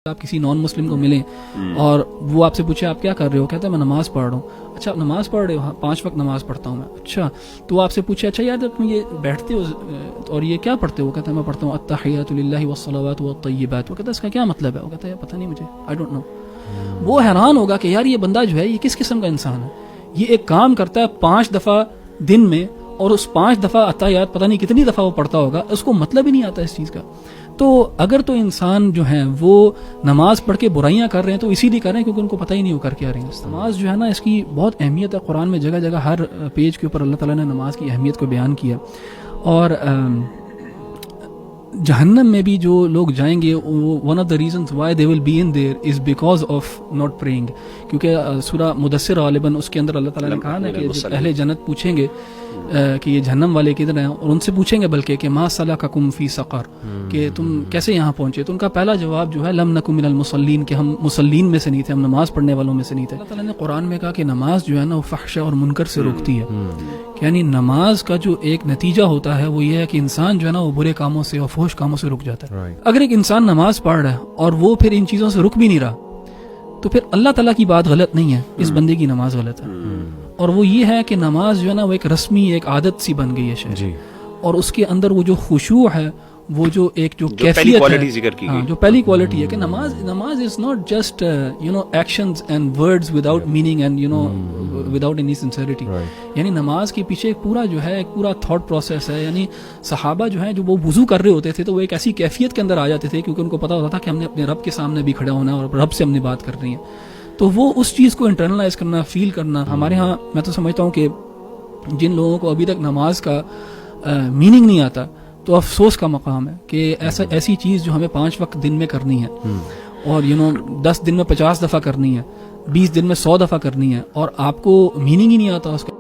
आप किसी non Muslim को मिलें और वो आपसे पूछे आप क्या कर रहे हो, कहता है मैं नमाज पढ़ रहा हूँ। अच्छा आप नमाज पढ़ रहे हो? हाँ 5 वक्त नमाज पढ़ता हूँ मैं। अच्छा तो वो आपसे पूछे अच्छा यार जब तुम ये बैठते हो और ये क्या पढ़ते हो, कहता है मैं पढ़ता हूँ अत्तहियातु लिल्लाहि वस्सलावातु वत्तय्यिबात। वो कहता है इसका क्या मतलब है? वो कहता है पता नहीं मुझे, आई डोंट नो। वो हैरान होगा कि यार ये बंदा जो है ये किस किस्म का इंसान है, ये एक काम करता है 5 दफा दिन में और उस 5 दफा अत्तहियात पता नहीं कितनी दफा वो पढ़ता होगा, उसको मतलब ही नहीं आता इस चीज का। तो अगर तो इंसान जो है वो नमाज पढ़ के बुराइयां कर रहे हैं तो इसीलिए कर रहे हैं क्योंकि उनको पता ही नहीं वो कर क्या रहे हैं। नमाज जो है ना इसकी बहुत अहमियत है, कुरान में जगह जगह हर पेज के ऊपर अल्लाह ताला ने नमाज की अहमियत को बयान किया। और जहन्नम में भी जो लोग जाएंगे one of the reasons why they will be in their is because of not praying, क्योंकि सूरह मुदस्सिर गालिबन उसके अंदर अल्लाह ताला ने कहा ना कि जब अहले जन्नत पूछेंगे कि ये जहन्नम वाले किधर हैं और उनसे पूछेंगे बल्कि कि मा सलकाकुम फी सक़र, कि तुम कैसे यहाँ पहुंचे, तो उनका पहला जवाब जो है लम नकु मिनल मुसल्लीन, कि हम मुसल्लीन में से नहीं थे, हम नमाज पढ़ने वालों में से नहीं थे। अल्लाह ताला ने कुरान में कहा कि नमाज जो है ना वो फहशा और मुनकर से रोकती है, यानी नमाज का जो एक नतीजा होता है वो ये है कि इंसान जो है ना वो बुरे कामों से और फहश कामों से रुक जाता है। अगर एक इंसान नमाज पढ़ रहा है और वो फिर इन चीजों से रुक भी नहीं रहा तो फिर अल्लाह ताला की बात गलत नहीं है, इस बंदे की नमाज गलत है। और वो ये है कि नमाज जो है ना वो एक रस्मी एक आदत सी बन गई है शायद, और उसके अंदर वो जो खुशू है, वो जो एक जो कैफियत है, हाँ, जो पहली क्वालिटी है कि नमाज is not just actions and words without meaning and without any sincerity. यानी नमाज के पीछे एक पूरा जो है एक पूरा थॉट प्रोसेस है। यानी सहाबा जो है जो वो वुजू कर रहे होते थे तो वो एक ऐसी कैफियत के अंदर आ जाते थे क्योंकि उनको पता होता था कि हमने अपने रब के सामने भी खड़ा होना है और रब से हमने बात करनी है। तो वो उस चीज़ को इंटरनलाइज करना, फील करना, हमारे यहाँ मैं तो समझता हूँ कि जिन लोगों को अभी तक नमाज का मीनिंग नहीं आता तो अफसोस का मकाम है कि ऐसी चीज़ जो हमें 5 वक्त दिन में करनी है और 10 दिन में 50 दफ़ा करनी है, 20 दिन में 100 दफ़ा करनी है और आपको मीनिंग ही नहीं आता उसका।